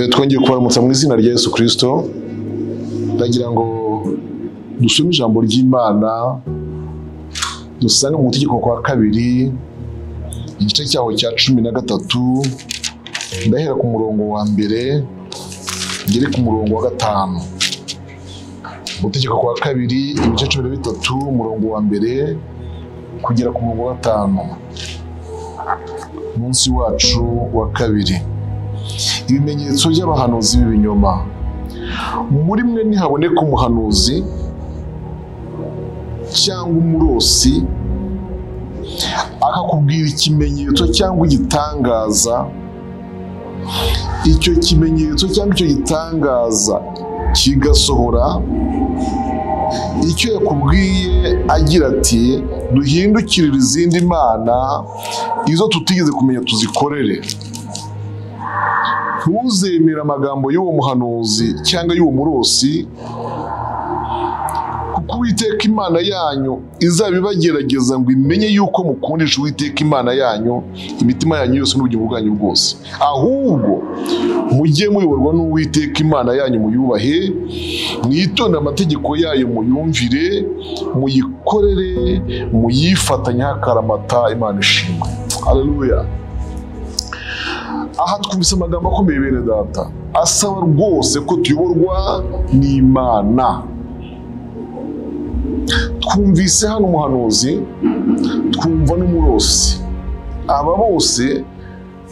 twongeye kubaramutsa mu izina rya Yesu Kristo. Ndagira ngo dusome ijambo ry'Imana dusanga mu Gutegekwa kwa kabiri igice cyaho cya 13, ndahera ku murongo wa mbere ngere ku murongo wa 5. Gutegekwa kwa kabiri igice 13 umurongo wa mbere kugera ku murongo wa 5. Munsi wacu wa kabiri. Ibimenyetso by'abahanuzi b'ibinyoma. Muri mwe nihaboneka umuhanuzi cyangwa umurōsi akakubwira ikimenyetso cyangwa igitangaza. Icyo kimenyetso cyangwa icyo gitangaza kigasohora. Icyo yakubwiye agira ati duhindukirire izindi mana izo tutigeze kumenya tuzikorere. Ntuzemera amagambo y'uwo muhanuzi cyangwa y'uwo murōsi, kuko Uwiteka Imana yanyu izabibagerageza ngo imenye yuko mukundisha Uwiteka Imana yanyu imitima yanyu yose n'ubugingo bwanyu bwose. Ahubwo mujye muyoborwa n'Uwiteka Imana yanyu, muyubahe, mwitondere amategeko yayo, muyumvire, muyikorere, muyifatanye hakaramata. Imana ishimwe. Haleluya. Aha twumvise amagambo akomeye bene data, asaba rwose ko tuyoborwa n'Imana. Twumvise hano umuhanuzi, twumva n'umurōsi. Aba bose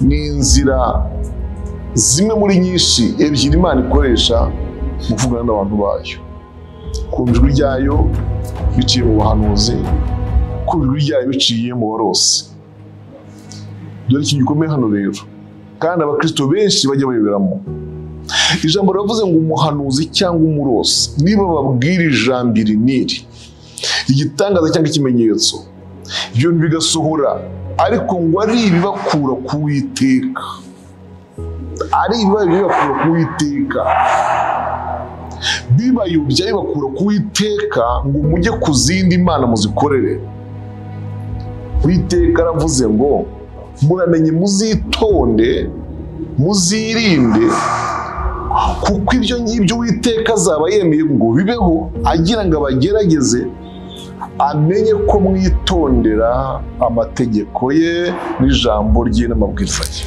ni inzira zimwe muri nyinshi ebyiri Imana ikoresha mu kuvugana n'abantu bayo. Kumva ijwi ryayo biciye mu bahanuzi, kumva ijwi ryayo biciye mu barōsi. Dore ikintu gikomeye hano rero, kandi abakristo benshi bajya bayoberamo. Ijambo riravuze ngo umuhanuzi cyangwa umurōsi niba babwira ijambo iri n'iri, igitangaza cyangwa ikimenyetso, ibyo bigasohora, ariko ngo ari ibibakura ku Uwiteka. Ari ibibakura ku Uwiteka, bibayobya bibakura ku Uwiteka ngo mujye ku zindi mana muzikorere. Uwiteka aravuze ngo muramenye, muzitonde, muzirinde, kuko ibyo ngibyo Uwiteka azaba yemeye ngo bibeho, agira ngo abagerageze amenye ko mwitondera amategeko ye n'ijambo rye n'amabwiriza ye.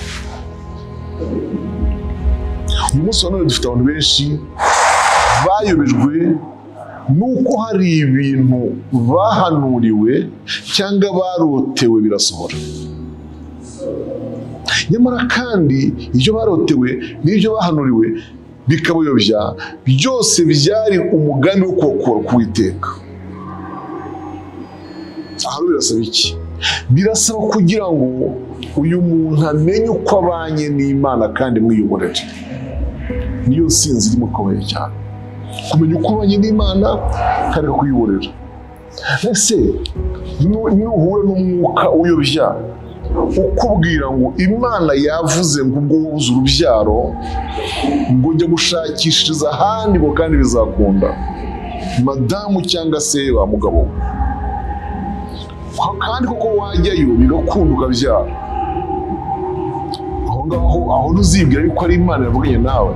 Uyu munsi wa none dufite abantu benshi bayobejwe nuko hari ibintu bahanuriwe cyangwa barotewe birasohora. Nyamara kandi ibyo barotewe n'ibyo bahanuriwe bikabayobya, byose byari umugambi wo kubakura ku Uwiteka. Aha birasaba iki? Birasaba kugira ngo uyu muntu amenye uko abanye n'Imana kandi mwiyoborere. Niyo nsinzi irimo ikomeye cyane, kumenya uko abanye n'Imana kandi kuyiyoborera. Ese nuhura n'umwuka uyobya ukubwira ngo Imana yavuze ngo ubwo wubuze urubyaro ngo njya gushakishiriza ahandi ngo kandi bizakunda, madamu cyangwa se wa mugabo, kandi koko wajyayo bigakunda ukabyara, aho ngaho aho ntuzibwira yuko ari Imana yavuganye nawe.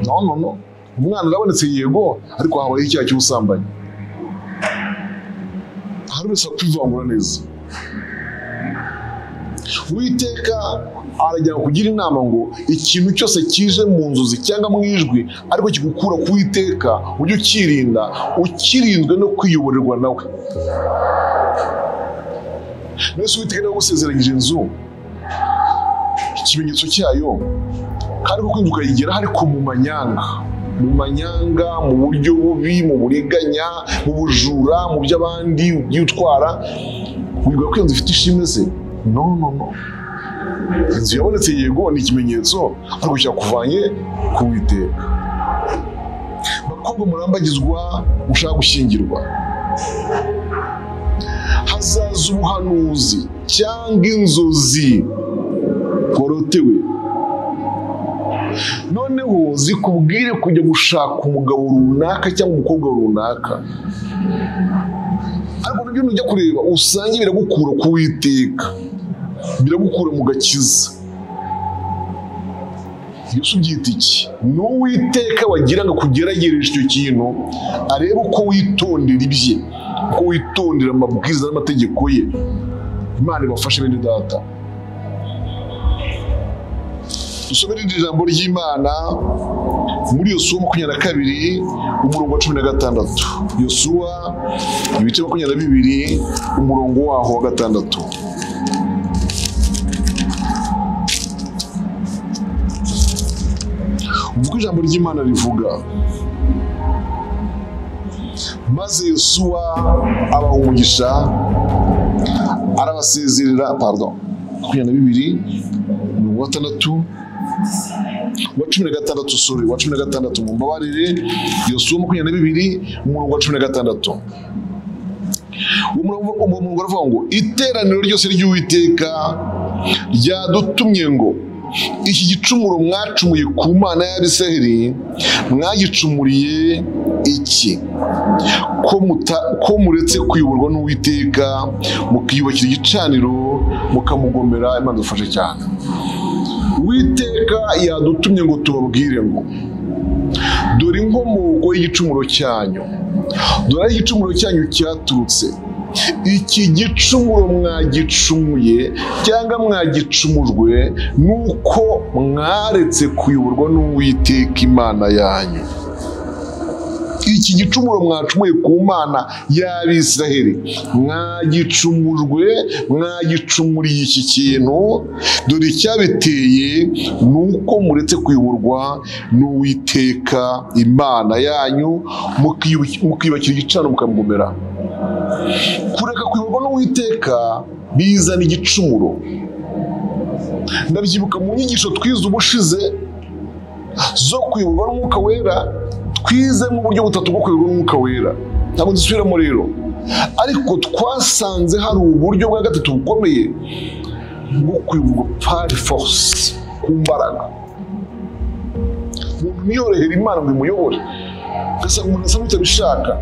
No, umwana arabonetse yego, ariko habaye icyaha cy'ubusambanyi. Hari wese kwivangura neza. Uwiteka arajya kugira inama ngo ikintu cyose kije mu nzozi cyangwa mu ijwi ariko kigukura ku Uwiteka ujye ukirinda, ukirinzwe no kwiyoborerwa nawe. Nese Uwiteka nawe gusezeranyije inzu, ikimenyetso cyayo kandi kuko inzu ukayigera ariko mu manyanga, mu buryo bubi, mu buriganya, mu bujura, mu by'abandi by'utwara, wiga ko inzu ifite ishimwe se? No. Inzu yabonetse yego ni ikimenyetso, ariko cyakuvanye ku Uwiteka. Bakobwa murambagizwa mushaka gushyingirwa, hazaza ubuhanuzi cyangwa inzozi korotewe, noneho zikubwire kujya gushaka umugabo runaka cyangwa umukobwa runaka, ariko nibyo nujya kureba usange biragukura ku Uwiteka, biragukura mu gakiza. Yesu byita iki? Ni Uwiteka wagira ngo kugerageresha icyo kintu arebe uko witondera ibye, uko witondera amabwiriza n'amategeko ye. Imana ibafashe bene data. Dusome irindi jambo ry'Imana muri Yosuwa 22 umurongo wa 16. Yosuwa ibice 22 umurongo waho wa 6. Ubwo ijambo ry'Imana rivuga, maze Yosuwa abaha umugisha arabasezerera, 22 umurongo wa 6 wa 16, sorry, wa 16 mu mbabarire. Yosuwa 22 umurongo wa 16. Umurongo uravuga ngo iteraniro ryose ry'Uwiteka ryadutumye ngo iki gicumuro mwacumuye ku Mana y'Abisiraheli mwagicumuriye iki? Ko muretse kuyoborwa n'Uwiteka mukiyubakira igicaniro mukamugomera. Imana dufashe cyane. Uwiteka yadutumye ngo tubabwire ngo dore inkomoko y'igicumuro cyanyu, dore igicumuro cyanyu cyaturutse. Iki gicumuro mwagicumuye cyangwa mwagicumujwe nuko mwaretse kuyoborwa n'Uwiteka Imana yanyu. Iki gicumuro mwacumuye ku Mana y'Abisiraheli mwagicumujwe, mwagicumuriye iki kintu. Dore icyabiteye nuko muretse kuyoborwa n'Uwiteka Imana yanyu mukiyubakira igicaniro mukamugomera. Kureka kuyoborwa n'Uwiteka bizana igicumuro. Ndabyibuka mu nyigisho twize ubushize zo kuyoborwa n'Umwuka Wera, twize mu buryo butatu bwo kuyoborwa n'Umwuka Wera. Ntabwo dusubiramo rero, ariko twasanze hari uburyo bwa gatatu bukomeye bwo kuyoborwa par force, ku mbaraga. Umuntu niyorohera Imana ngo imuyobore, ugasanga umuntu asa n'utabishaka,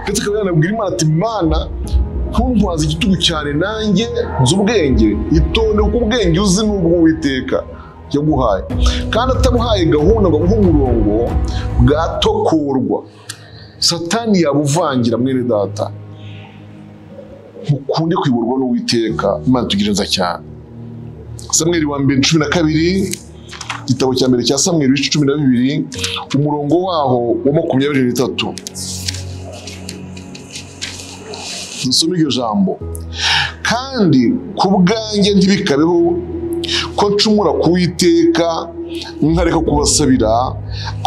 ndetse akaba yanabwira Imana ati Mana ntuntwaze igitugu cyane, nanjye nzi ubwenge. Itonde uko ubwenge uzi n'ubwo Uwiteka yaguhaye, kandi atabuhaye gahunda ngo aguhe umurongo bwatokorwa. Satani yabuvangira mwene data. Mukunde kuyoborwa n'Uwiteka. Imana tugirira cyane. Samweli wa mbere 12, igitabo cya mbere cya Samweli 12 umurongo waho wa 23. Dusome iryo jambo. Kandi ku bwanjye ntibikabeho ko ncumura ku Uwiteka nkareka kubasabira,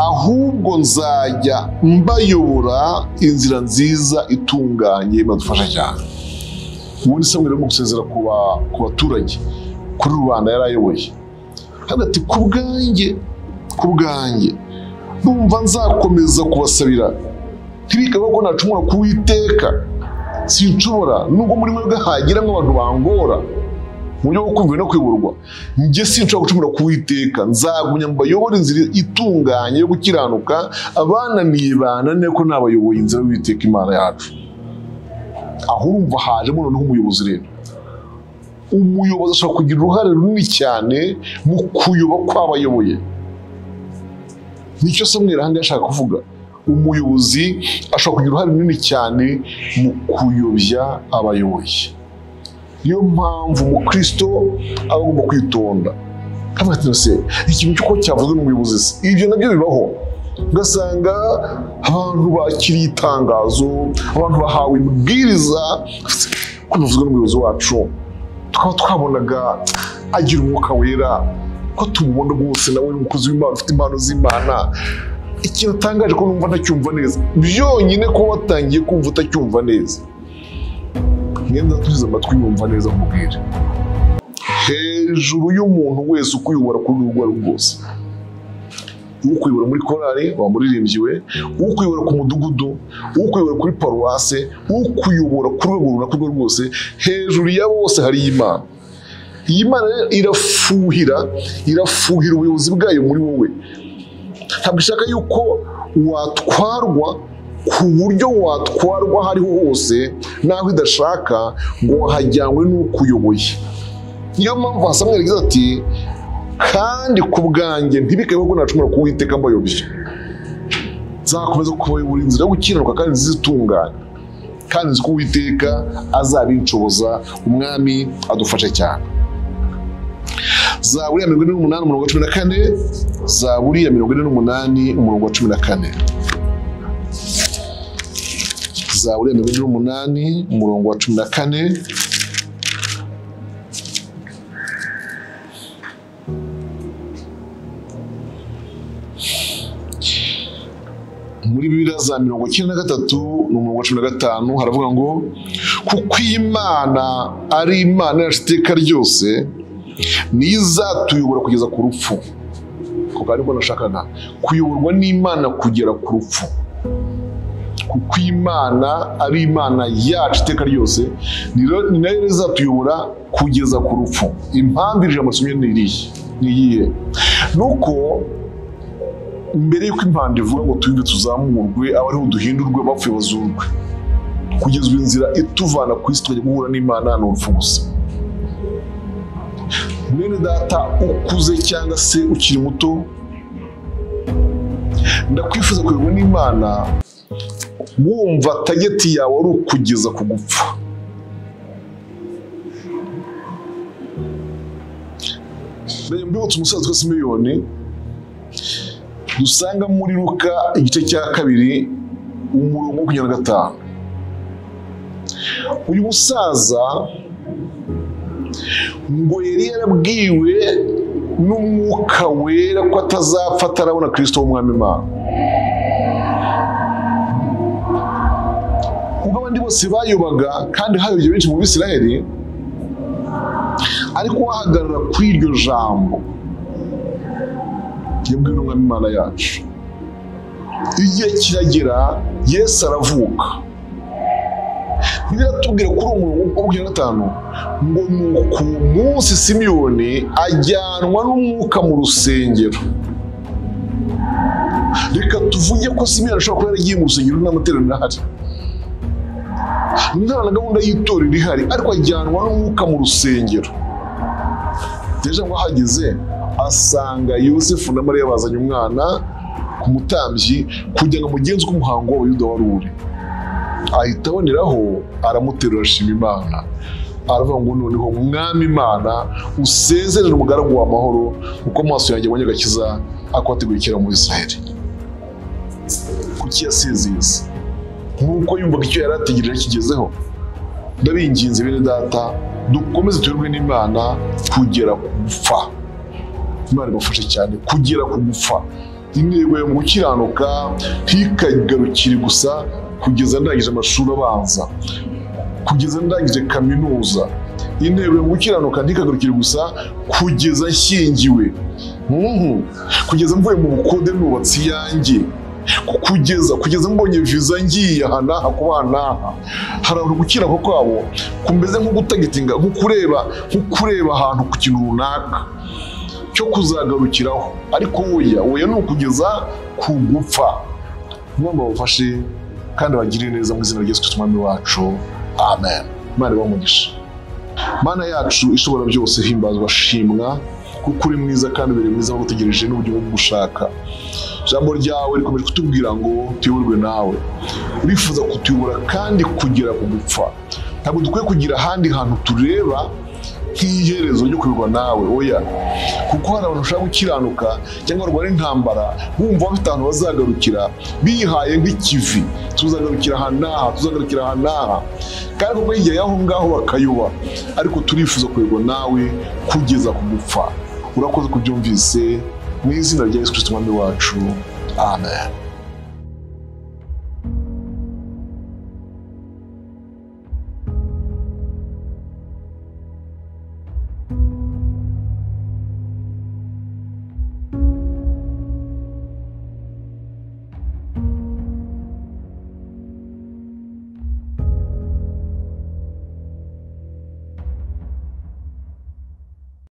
ahubwo nzajya mbayobora inzira nziza itunganye. Badufasha cyane. Ubundi Samweli arimo gusezera ku baturage, kuri rubanda yarayoboye. Kandi ati ku bwanjye numva nzakomeza kubasabira, ntibikabeho ko nacumura ku Uwiteka. Sinshobora, nubwo muri mwebwe hagiramo abantu bangora mu buryo bwo kumvira no kwiburwa, njye sinshobora gucumura ku Uwiteka. Nzagumya mbayobora inzira itunganye yo gukiranuka, abananiye bananiye ko nabayoboye inzira y'Uwiteka Imana yacu. Aho urumva hajemo noneho umuyobozi rero. Umuyobozi ashobora kugira uruhare runini cyane mu kuyoba kw'abayoboye. Nicyo Samweli ahandi yashaka kuvuga. Umuyobozi ashobora kugira uruhare runini cyane mu kuyobya abayoboye. Niyo mpamvu umukristo aba agomba kwitonda. Kavuga ati se ikintu cy'uko cyavuzwe n'umuyobozi, ibyo nabyo bibaho. Ugasanga abantu bakiriye itangazo, abantu bahawe imibwiriza ko bivuzwe n'umuyobozi wacu, tukaba twabonaga agira Umwuka Wera, ko tumubona rwose nawe n'umukozi w'Imana ufite impano z'Imana. Ikintu atangaje ko numva ntacyumva neza, byonyine ko watangiye kumva utacyumva neza. Ngenda tuzize amatwi yumva neza nkubwire. Hejuru y'umuntu wese ukuyobora kuri urwo rwose, ukuyobora muri korali wamuririmbiwe, ukuyobora ku mudugudu, ukuyobora kuri paruwase, ukuyobora ku rwego runaka rwose, hejuru ya bose hari Imana. Iyi Mana irafuhira ubuyobozi bwayo muri wowe. Ntabwo ishaka yuko watwarwa ku buryo watwarwa hariho hose, naho idashaka ngo hajyanywe n'ukuyoboye. Niyo mpamvu Samweli yagize ati kandi ku bwanjye ntibikabe ko nacumura ku Uwiteka mbayobye. Nzakomeza kubayobora inzira yo gukiranuka kandi zitunganye, kandi nzi ko Uwiteka azabinshoboza. Umwami adufashe cyane. Zaburi ya 48 umurongo wa 14. Zaburi ya 48 umurongo wa 14. Zaburi ya 48 umurongo wa 14. Muri Bibiliya za 93 n'umurongo wa 15 haravuga ngo kuko Imana ari Imana yacu iteka ryose nizatuyobora kugeza ku rupfu. Kuko ariko nashakaga kuyoborwa n'Imana kugera ku rupfu. Kuko Imana ari Imana yacu iteka ryose ni nayo izatuyobora kugeza ku rupfu. Impamvu ije amasomyo niyihe nuko mbere yuko impande ivuga ngo tuyinde tuzamurwe aba ariho duhindurwe bapfuye bazurwe kugezwa inzira ituvana ku isi tukajya guhura n'Imana n'urupfu gusa. Mwene data ukuze cyangwa se ukiri muto, ndakwifuza kuyoborwa n'Imana wumva tageti yawe ari ukugeza ku gupfa. Mbibutse umusaza wa Simeyoni dusanga muri Luka igice cya 2 umurongo wa 25. Uyu musaza ngo yari yarabwiwe n'Umwuka Wera ko atazapfa atarabona Kristo w'Umwami Imana. Ubwo abandi bose bayobaga kandi hayobye benshi mu Bisiraheli, ariko wahagarara kuri iryo jambo yabwiwe n'Umwami Imana yacu. Igihe kiragera Yesu aravuka. Biratubwira kuri umurongo wa 25 ngo nuko umunsi Simeyoni ajyanwa n'Umwuka mu rusengero. Reka tuvuge ko Simeyoni ashobora kuba yaragiye mu rusengero n'amateraniro ahari, nta na gahunda y'itorero ihari, ariko ajyanwa n'Umwuka mu rusengero. Deja ngo ahageze asanga Yosefu na Mariya bazanye umwana ku mutambyi kugira ngo amugenze uko umuhango w'Abayuda wari uri. Ahita aboneraho aramuterura ashima Imana, aravuga ngo noneho Mwami Imana usezerere umugaragu w'amahoro kuko amaso yanjye abonye agakiza akwategurikira mu Isiraheli. Kuki yasezeye? Nkuko yumvaga icyo yari ategereje kigezeho. Ndabinginze bene data dukomeze tuyoborwe n'Imana kugera ku gupfa. Imana ibafashe cyane kugera ku gupfa. Intego yo mu gukiranuka ntikagarukire gusa kugeza ndangije amashuri abanza, kugeza ndangije kaminuza. Intego yo mu gukiranuka ntikagarukire gusa kugeza nshyingiwe, kugeza mvuye mu bukode nubatse iyanjye, kugeza mbonye viza ngiye aha n'aha kubana aha. Hari abantu gukiranuka kwabo kumeze nko gutagitinga, nko kureba ahantu ku kintu runaka cyo kuzagarukiraho, ariko oya ni ukugeza ku gupfa. Mwamba bafashe kandi bagirire neza mu izina rya Yesu Kristo Umwami wacu, amen. Imana ibamugisha. Mana yacu ishobora byose, himbazwa shimwa kuko uri mwiza kandi uri mwiza wagutegereje n'uburyo bwo gushaka. Ijambo ryawe rikomeje kutubwira ngo tuyoborwe nawe. Urifuza kutuyobora kandi kugera ku gupfa. Ntabwo dukwiye kugira ahandi hantu tureba nk'iherezo ryo kuyoborwa nawe, oya. Kuko hari abantu bashaka gukiranuka cyangwa barwana intambara bumva bafite ahantu bazagarukira bihaye nk'ikivi, tuzagarukira aha n'aha, tuzagarukira aha n'aha, kandi kuko hirya y'aho ngaho bakayoba. Ariko turifuza kuyoborwa nawe kugeza ku gupfa. Urakoze kubyumvise mu izina rya Yesu Kristo Umwami wacu, amen.